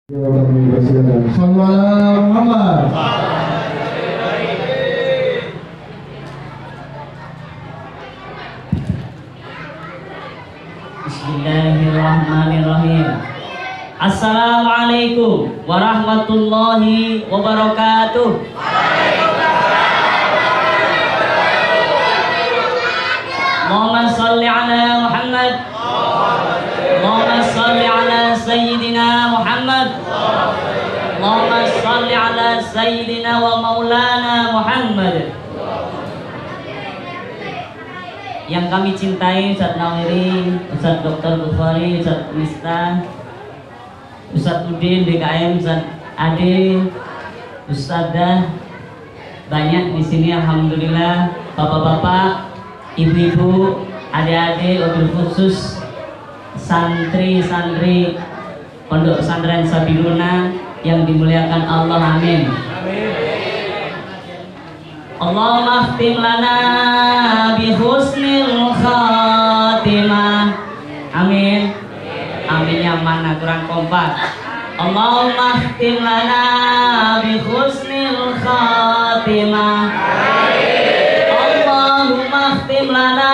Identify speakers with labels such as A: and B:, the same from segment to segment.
A: Sallallahu Muhammad.
B: Bismillahirrahmanirrahim. Assalamualaikum warahmatullahi wabarakatuh. Allahumma salli ala Muhammad. Allahumma salli ala Sayyidina Muhammad. Allahumma salli ala Sayyidina wa Maulana Muhammad. Yang kami cintai Ustaz Nawiri, Ustaz Dr. Bukhari, Ustaz Mista, Ustaz Udin, DKM, Ustaz Ade, Ustadzah, banyak di sini alhamdulillah, bapak-bapak, ibu-ibu, adik-adik, wabil khusus santri-santri Pondok Pesantren Sabiluna yang dimuliakan Allah, amin. Allahumma khtim lana bi husnil khatimah. Amin. Amin yang mana kurang kompak. Allahumma khtim lana bi husnil khatimah. Allahumma khtim lana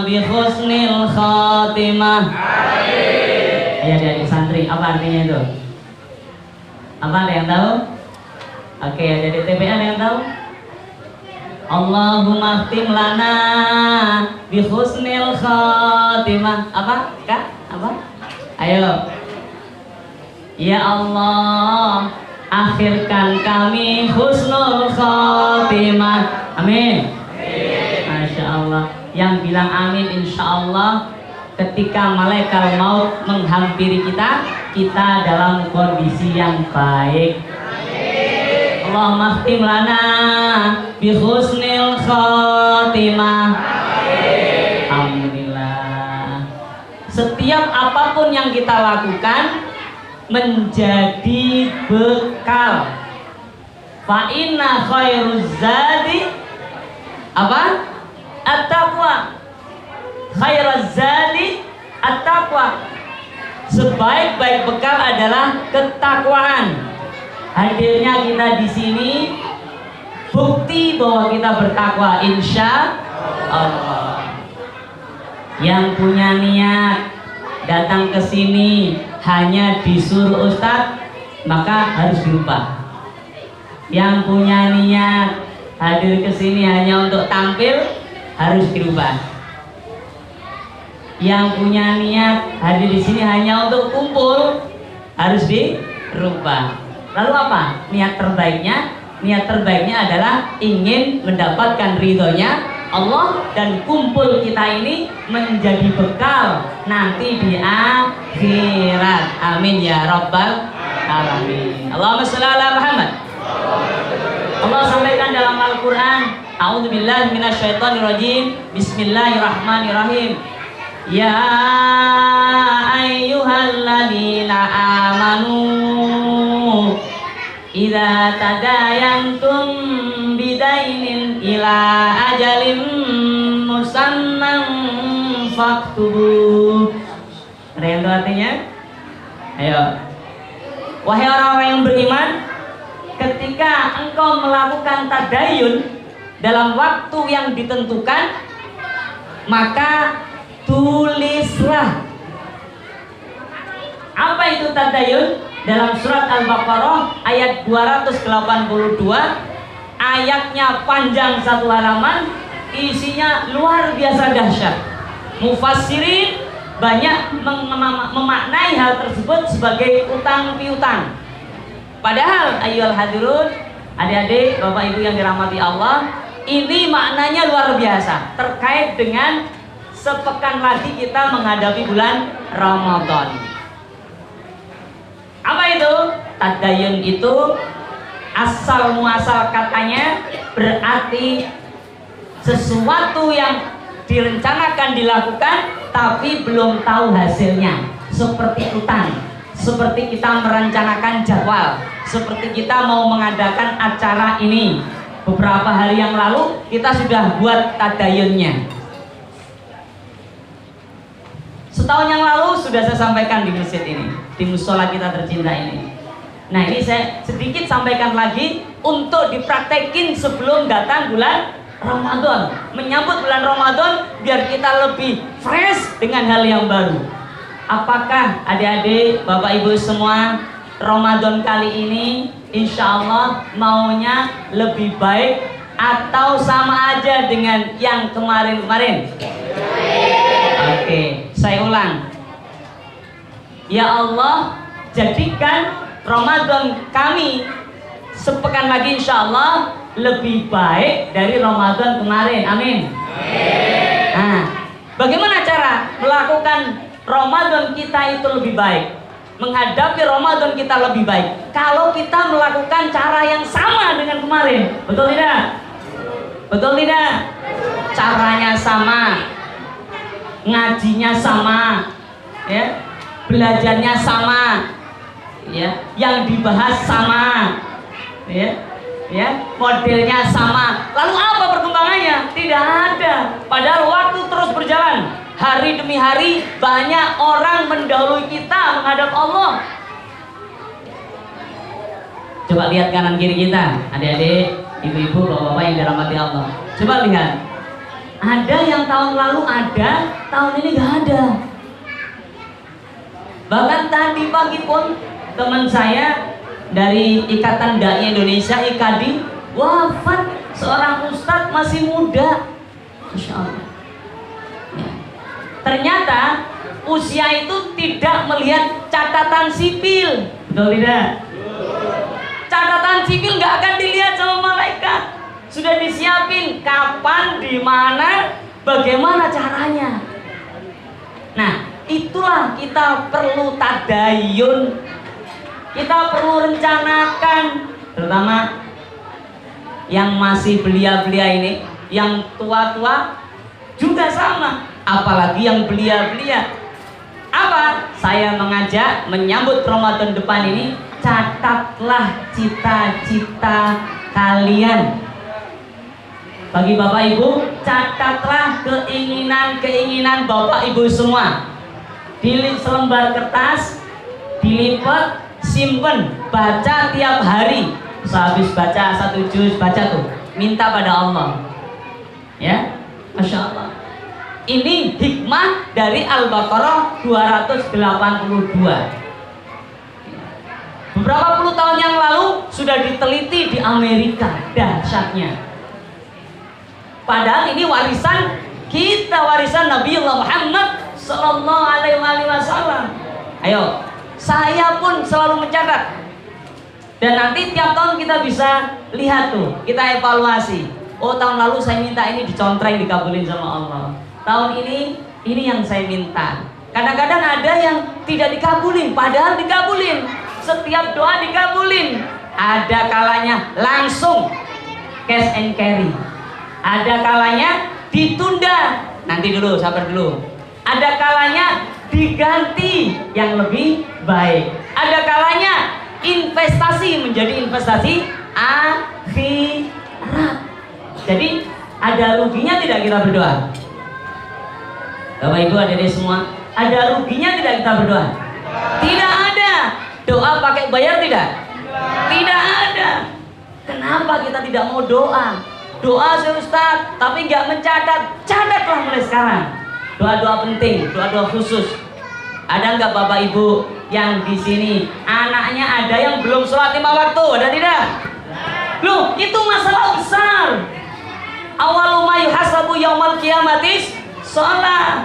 B: bi husnil khatimah. Ya dari santri, apa artinya itu? Apa ada yang tahu? Oke, ada di TPA ada yang tahu? Allahumma khtim lana bi husnil khatimah. Apa? Kak? Apa? Ayo. Ya Allah, akhirkan kami husnul khatimah. Amin. Masya Allah. Yang bilang amin insya Allah ketika malaikat maut menghampiri kita, kita dalam kondisi yang baik. Allahumma khtim lana bi husnil khatimah. Alhamdulillah. Setiap apapun yang kita lakukan menjadi bekal. Fa inna khairuz zadi apa? At-taqwa. Khairuz zadi at-taqwa. Sebaik-baik bekal adalah ketakwaan. Hadirnya kita di sini bukti bahwa kita bertakwa insya Allah. Yang punya niat datang ke sini hanya disuruh ustadz, maka harus dirubah. Yang punya niat hadir ke sini hanya untuk tampil, harus dirubah. Yang punya niat hadir di sini hanya untuk kumpul, harus dirubah. Lalu apa niat terbaiknya? Niat terbaiknya adalah ingin mendapatkan ridhonya Allah dan kumpul kita ini menjadi bekal nanti di akhirat. Amin ya rabbal alamin. Allahumma sholli ala Muhammad. Allah sampaikan dalam Al-Quran, a'udzubillahi minasyaitonirrajim, bismillahirrahmanirrahim. Ya ayyuhalladzina amanu idza tadayantum bidainin ila ajalin musamman faktubu. Ada yang tahu artinya? Ayo. Wahai orang-orang yang beriman, ketika engkau melakukan tadayun dalam waktu yang ditentukan, maka tulislah. Apa itu tadayun? Dalam surat Al-Baqarah ayat 282, ayatnya panjang satu halaman, isinya luar biasa dahsyat. Mufassirin banyak memaknai hal tersebut sebagai utang piutang. Padahal ayyuhal hadirun, adik-adik, bapak ibu yang dirahmati Allah, ini maknanya luar biasa terkait dengan sepekan lagi kita menghadapi bulan Ramadan. Apa itu? Tadayun itu asal muasal katanya berarti sesuatu yang direncanakan dilakukan tapi belum tahu hasilnya. Seperti utang, seperti kita merencanakan jadwal, seperti kita mau mengadakan acara ini. Beberapa hari yang lalu kita sudah buat tadayunnya. Setahun yang lalu sudah saya sampaikan di masjid ini, di musola kita tercinta ini. Nah, ini saya sedikit sampaikan lagi untuk dipraktekin sebelum datang bulan Ramadan. Menyambut bulan Ramadan biar kita lebih fresh dengan hal yang baru. Apakah adik-adik, bapak ibu semua, Ramadan kali ini insya Allah maunya lebih baik atau sama aja dengan yang kemarin-kemarin? Oke, saya ulang. Ya Allah, jadikan Ramadan kami sepekan lagi insya Allah lebih baik dari Ramadan kemarin. Amin. Nah, bagaimana cara melakukan Ramadan kita itu lebih baik, menghadapi Ramadan kita lebih baik? Kalau kita melakukan cara yang sama dengan kemarin, betul tidak? Betul tidak? Caranya sama, ngajinya sama, ya, belajarnya sama, ya, yang dibahas sama, ya, modelnya sama. Lalu apa perkembangannya? Tidak ada. Padahal waktu terus berjalan, hari demi hari banyak orang mendahului kita menghadap Allah. Coba lihat kanan kiri kita, adik-adik, ibu-ibu, bapak-bapak yang dirahmati Allah. Coba lihat. Ada yang tahun lalu ada, tahun ini nggak ada. Bahkan tadi pagi pun teman saya dari Ikatan Dai Indonesia IKADI wafat, seorang ustadz masih muda, Masya Allah. Ya. Ternyata usia itu tidak melihat catatan sipil, betul tidak? Catatan sipil nggak akan dilihat sama malaikat. Sudah disiapin kapan, di mana, bagaimana caranya. Nah, itulah kita perlu tadayun, kita perlu rencanakan, terutama yang masih belia-belia ini, yang tua-tua juga sama, apalagi yang belia-belia. Apa? Saya mengajak menyambut Ramadan depan ini, catatlah cita-cita kalian. Bagi bapak ibu, catatlah keinginan-keinginan bapak ibu semua. Di selembar kertas, dilipat, simpen, baca tiap hari. Sehabis baca 1 juz, baca tuh, minta pada Allah. Ya, Masya Allah. Ini hikmah dari Al-Baqarah 282. Beberapa puluh tahun yang lalu sudah diteliti di Amerika dahsyatnya. Padahal ini warisan kita, warisan Nabiullah Muhammad Sallallahu Alaihi Wasallam. Ayo, saya pun selalu mencatat. Dan nanti tiap tahun kita bisa lihat tuh, kita evaluasi. Oh, tahun lalu saya minta ini dicontreng, dikabulin sama Allah. Tahun ini yang saya minta. Kadang-kadang ada yang tidak dikabulin, padahal dikabulin. Setiap doa dikabulin. Ada kalanya langsung cash and carry. Ada kalanya ditunda, nanti dulu, sabar dulu. Ada kalanya diganti yang lebih baik. Ada kalanya investasi menjadi investasi akhirat. Jadi ada ruginya tidak kita berdoa? Bapak ibu adik-adik semua, ada ruginya tidak kita berdoa? Tidak ada. Doa pakai bayar tidak? Tidak ada. Kenapa kita tidak mau doa? Doa sih Ustaz, tapi nggak mencatat. Catatlah mulai sekarang. Doa-doa penting, doa-doa khusus. Ada nggak bapak ibu yang di sini anaknya ada yang belum sholat 5 waktu? Ada tidak? Loh, itu masalah besar. Awalu ma yuhasabu yaumal qiyamatis sholat.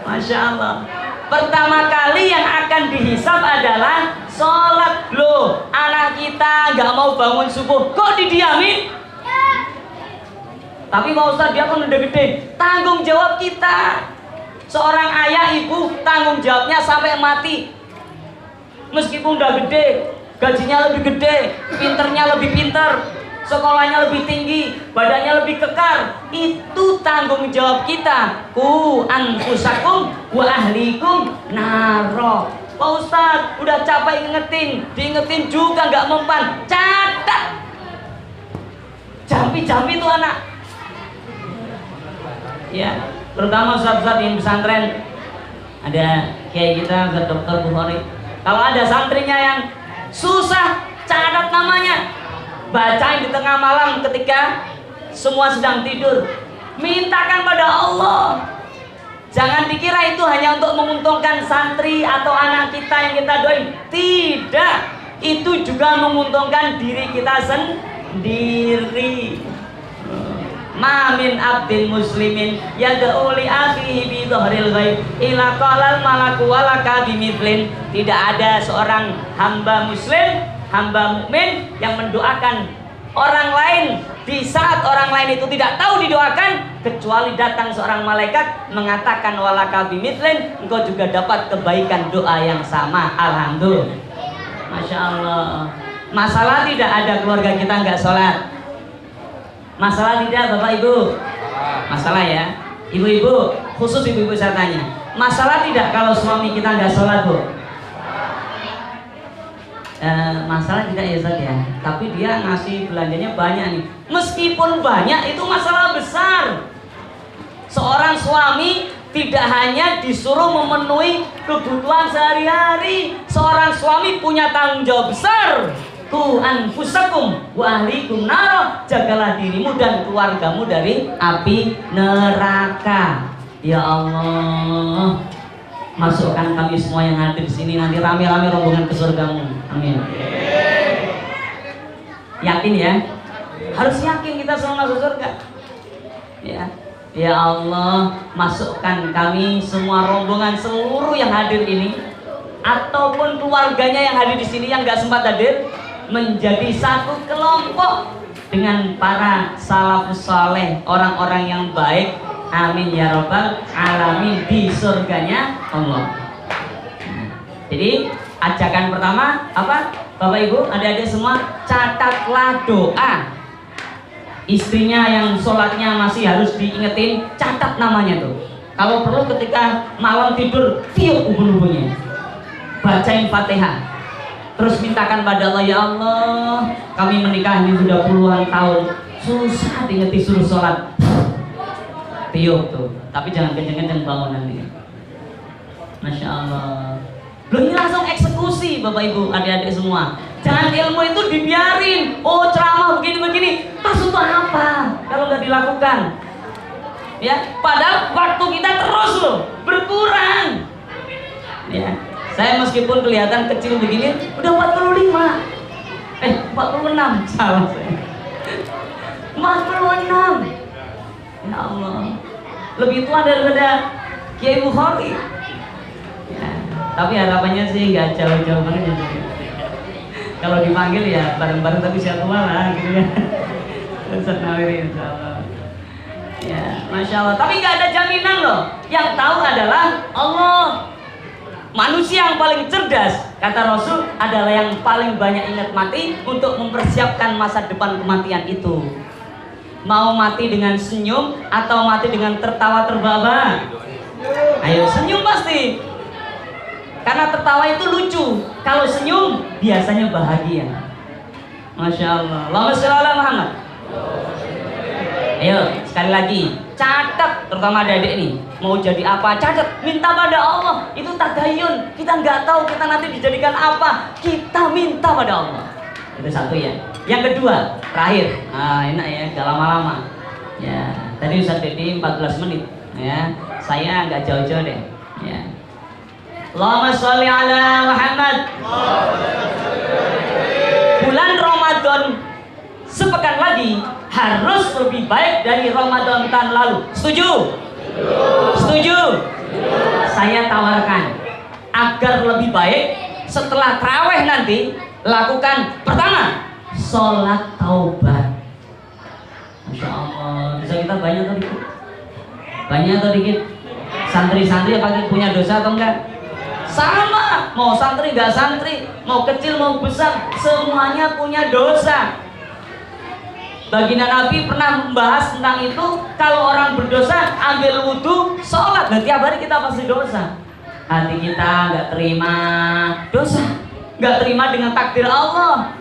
B: Masya Allah. Pertama kali yang akan dihisab adalah sholat. Loh, anak kita nggak mau bangun subuh, kok didiamin? Tapi Pak Ustadz, dia kan udah gede. Tanggung jawab kita. Seorang ayah ibu tanggung jawabnya sampai mati. Meskipun udah gede, gajinya lebih gede, pinternya lebih pinter, sekolahnya lebih tinggi, badannya lebih kekar, itu tanggung jawab kita. Ku anfusakum wa ahlikum naro. Pak Ustadz, udah capek diingetin juga nggak mempan. Catat. Jampi-jampi itu anak. Ya, terutama ustaz-ustaz yang pesantren. Ada kiai kita, Ustaz Dr. Bukhari. Kalau ada santrinya yang susah catat namanya, bacain di tengah malam ketika semua sedang tidur. Mintakan pada Allah. Jangan dikira itu hanya untuk menguntungkan santri atau anak kita yang kita doain. Tidak, itu juga menguntungkan diri kita sendiri. Ma min abdin muslimin yad'u li akhihi bi dhahril ghaib ila qalal malaku walaka bimithlin. Tidak ada seorang hamba muslim, hamba mukmin yang mendoakan orang lain di saat orang lain itu tidak tahu didoakan, kecuali datang seorang malaikat mengatakan walaka bimithlin, engkau juga dapat kebaikan doa yang sama. Alhamdulillah. Masya Allah. Masalah tidak ada keluarga kita nggak sholat? Masalah tidak Bapak Ibu? Masalah ya. Ibu-ibu, khusus ibu-ibu saya tanya, masalah tidak kalau suami kita nggak sholat, Bu? Masalah tidak ya Ustaz ya. Tapi dia ngasih belanjanya banyak nih. Meskipun banyak, itu masalah besar. Seorang suami tidak hanya disuruh memenuhi kebutuhan sehari-hari. Seorang suami punya tanggung jawab besar. Ku anfusakum wa ahlikum nar, jagalah dirimu dan keluargamu dari api neraka. Ya Allah, masukkan kami semua yang hadir di sini nanti rame-rame rombongan ke surgamu. Amin. Yakin ya? Harus yakin kita semua masuk surga. Ya. Ya Allah, masukkan kami semua rombongan seluruh yang hadir ini ataupun keluarganya yang hadir di sini yang gak sempat hadir, menjadi satu kelompok dengan para salafus saleh, orang-orang yang baik. Amin ya rabbal alamin, di surganya Allah. Jadi ajakan pertama apa? Bapak Ibu, adik-adik semua, catatlah doa. Istrinya yang sholatnya masih harus diingetin, catat namanya tuh. Kalau perlu ketika malam tidur, tiup ubun-ubunnya, bacain Fatihah. Terus mintakan pada Allah, ya Allah, kami menikah ini sudah puluhan tahun, susah diingeti suruh sholat. Tiup tuh, tapi jangan kenceng-kenceng bangun nanti. Masya Allah. Belum ini langsung eksekusi Bapak Ibu, adik-adik semua. Jangan ilmu itu dibiarin. Oh ceramah begini-begini, terus untuk apa kalau nggak dilakukan? Ya, padahal waktu kita terus loh berkurang. Ya. Saya meskipun kelihatan kecil begini, udah 45. 46, salah saya. 46. Ya Allah. Lebih tua daripada Kiai Bukhari. Ya, tapi harapannya sih nggak jauh-jauh banget ya. Kalau dipanggil ya bareng-bareng tapi siapa tua lah gitu ya. Ustaz Nawiri insyaallah. Ya, Masya Allah. Tapi nggak ada jaminan loh. Yang tahu adalah Allah. Manusia yang paling cerdas, kata Rasul, adalah yang paling banyak ingat mati untuk mempersiapkan masa depan kematian itu. Mau mati dengan senyum atau mati dengan tertawa terbahak? Ayo senyum pasti. Karena tertawa itu lucu. Kalau senyum biasanya bahagia. Masya Allah. Allahumma sholli ala Muhammad. Ayo sekali lagi, catat, terutama adik-adik nih, mau jadi apa, catat, minta pada Allah. Itu tadayun, kita nggak tahu kita nanti dijadikan apa, kita minta pada Allah. Itu satu ya. Yang kedua, terakhir, enak ya, gak lama-lama. Ya, tadi Ustaz Dedi 14 menit, ya, saya nggak jauh-jauh deh. Ya. Allahumma sholli ala Muhammad. Bulan Ramadan sepekan lagi harus lebih baik dari Ramadan tahun lalu. Setuju? Setuju? Saya tawarkan agar lebih baik setelah tarawih nanti, lakukan pertama sholat taubat. Masya Allah. Dosa kita banyak atau dikit? Banyak atau dikit? Santri-santri apakah punya dosa atau enggak? Sama, mau santri nggak santri, mau kecil mau besar, semuanya punya dosa. Baginda Nabi pernah membahas tentang itu. Kalau orang berdosa ambil wudhu, sholat. Nah tiap hari kita pasti dosa. Hati kita nggak terima dosa, nggak terima dengan takdir Allah.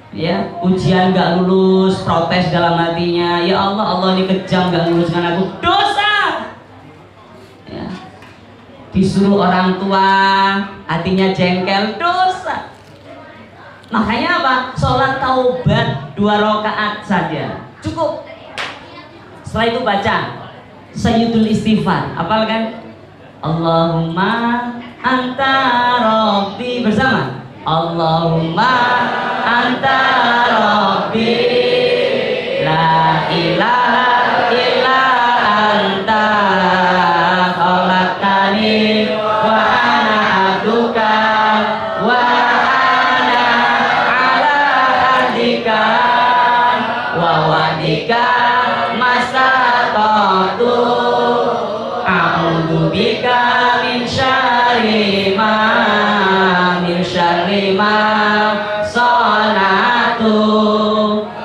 B: Ya, ujian gak lulus, protes dalam hatinya, ya Allah, Allah ini kejam gak luluskan aku, dosa. Ya, disuruh orang tua, hatinya jengkel, dosa. Makanya apa? Sholat taubat 2 rakaat saja cukup. Setelah itu baca Sayyidul Istighfar, hafal kan? Allahumma anta rabbi, bersama Allahumma anta rabbi la ilaha illa anta khalaqtani wa ana abduka wa ana ala ahdika wa wa'dika masatatu a'udzu bika min syarri ma sonatu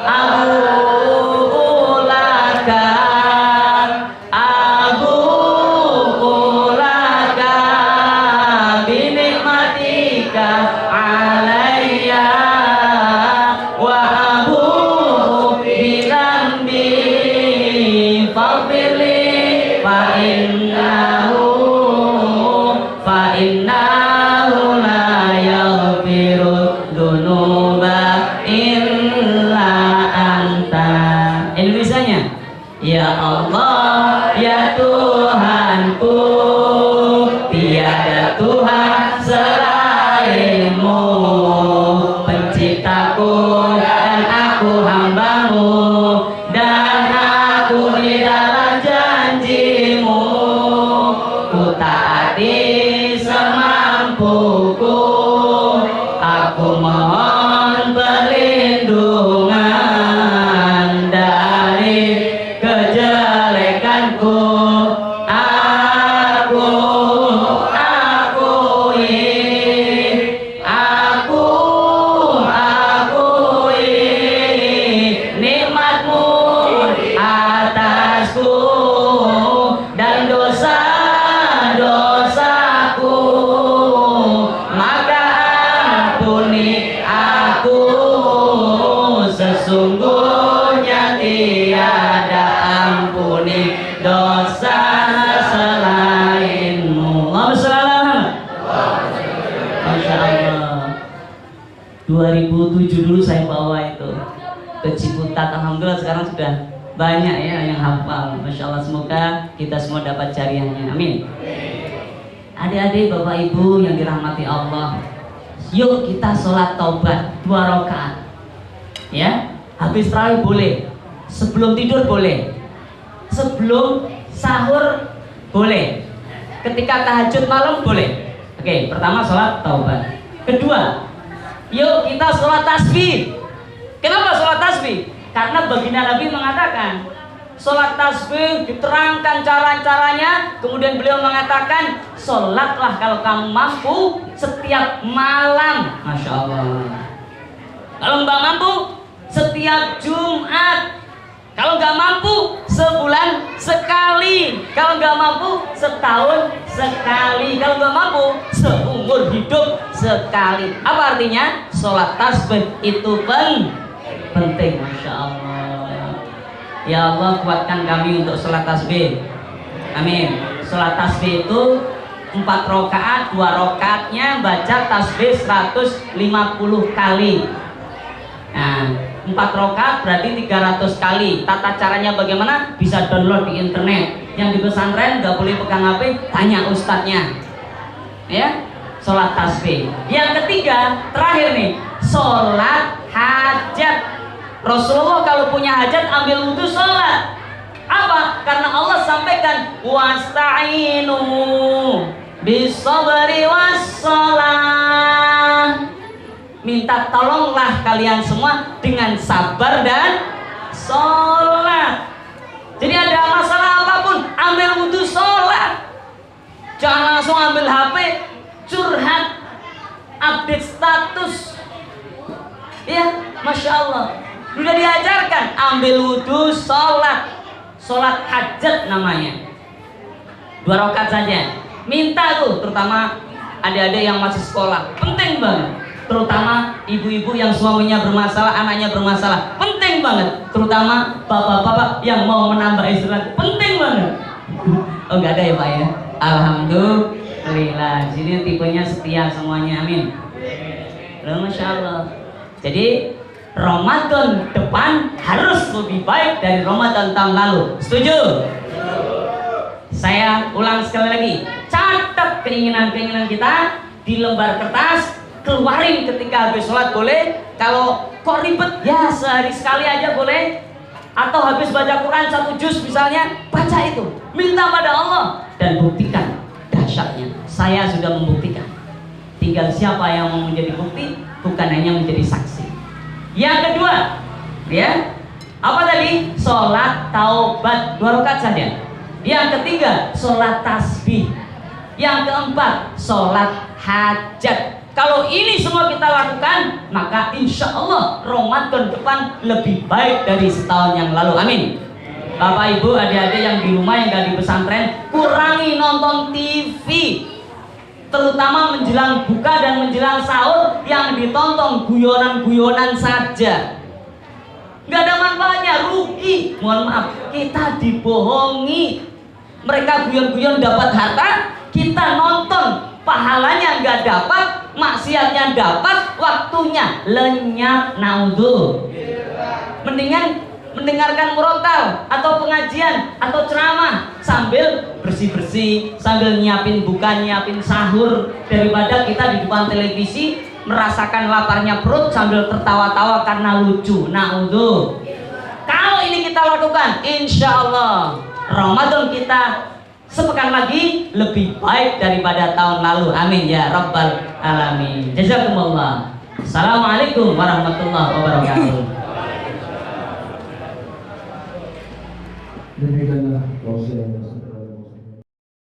B: abu laka binikmatika alayya wa abu bilambi faghfirli fa innahu la yaghfiru dzunuba illa anta. Indonesianya, ya Allah, ya Tuhanku, tiada Tuhan selainmu, penciptaku dan aku hambamu, dan aku di dalam janjimu, ku taati semampuku, aku mohon perlindungan dari kejelekanku. Akui nikmatmu atasku dan dosa-dosaku, maka ampuni aku, sesungguhnya tiada ampuni dosa selainmu. Allahumma sholli ala Muhammad. Masya Allah, 2007 dulu saya bawa itu ke Ciputat. Alhamdulillah sekarang sudah banyak ya yang hafal. Masya Allah, semoga kita semua dapat jariahnya, amin. Adik-adik, bapak ibu yang dirahmati Allah, yuk kita sholat taubat 2 rakaat. Ya, habis tarawih boleh, sebelum tidur boleh, sebelum sahur boleh, ketika tahajud malam boleh. Oke, pertama sholat taubat. Kedua, yuk kita sholat tasbih. Kenapa sholat tasbih? Karena baginda Nabi mengatakan sholat tasbih, diterangkan cara-caranya, kemudian beliau mengatakan sholatlah kalau kamu mampu setiap malam. Masya Allah. Kalau nggak mampu setiap Jumat, kalau nggak mampu sebulan sekali, kalau nggak mampu setahun sekali, kalau nggak mampu seumur hidup sekali. Apa artinya? Sholat tasbih itu penting. Masya Allah. Ya Allah, kuatkan kami untuk sholat tasbih, amin. Sholat tasbih itu 4 rakaat, 2 rakaatnya baca tasbih 150 kali. Nah, 4 rakaat berarti 300 kali. Tata caranya bagaimana? Bisa download di internet. Yang di pesantren nggak boleh pegang HP, tanya ustadznya. Ya, sholat tasbih. Yang ketiga, terakhir nih, sholat hajat. Rasulullah kalau punya hajat ambil wudhu sholat. Apa? Karena Allah sampaikan wasta'inu bisabri wassalah. Minta tolonglah kalian semua dengan sabar dan sholat. Jadi ada masalah apapun, ambil wudhu sholat. Jangan langsung ambil HP, curhat, update status. Ya, Masya Allah. Sudah diajarkan, ambil wudhu sholat. Sholat hajat namanya. 2 rakaat saja. Minta tuh, terutama adik-adik yang masih sekolah, penting banget. terutama ibu-ibu yang suaminya bermasalah, anaknya bermasalah, penting banget. Terutama bapak-bapak yang mau menambah istri lagi, penting banget. Oh nggak ada ya Pak ya? Alhamdulillah. Jadi tipenya setia semuanya, amin. Masya Allah. Jadi Ramadan depan harus lebih baik dari Ramadan tahun lalu. Setuju? Saya ulang sekali lagi. Catat keinginan-keinginan kita di lembar kertas, keluarin ketika habis sholat boleh. Kalau kok ribet, ya sehari sekali aja boleh. Atau habis baca Quran 1 juz misalnya, baca itu. Minta pada Allah dan buktikan dahsyatnya. Saya sudah membuktikan. Tinggal siapa yang mau menjadi bukti, bukan hanya menjadi saksi. Yang kedua, ya, apa tadi? Sholat taubat 2 rakaat saja. Yang ketiga, sholat tasbih. Yang keempat, sholat hajat. Kalau ini semua kita lakukan, maka insya Allah Ramadan depan lebih baik dari setahun yang lalu. Amin. Bapak Ibu, adik-adik yang di rumah, yang gak di pesantren, kurangi nonton TV. Terutama menjelang buka dan menjelang sahur, yang ditonton guyonan-guyonan saja. Nggak ada manfaatnya, rugi. Mohon maaf, kita dibohongi. Mereka guyon-guyon dapat harta, kita nonton, pahalanya nggak dapat, maksiatnya dapat, waktunya lenyap. Naudzu. Mendingan mendengarkan murotal atau pengajian atau ceramah sambil bersih-bersih, sambil nyiapin buka, nyiapin sahur, daripada kita di depan televisi merasakan laparnya perut sambil tertawa-tawa karena lucu. Naudzu. Kalau ini kita lakukan, insya Allah Ramadan kita sepekan lagi lebih baik daripada tahun lalu. Amin ya rabbal alamin. Jazakumullah. Assalamualaikum warahmatullahi wabarakatuh.
A: Demikianlah proses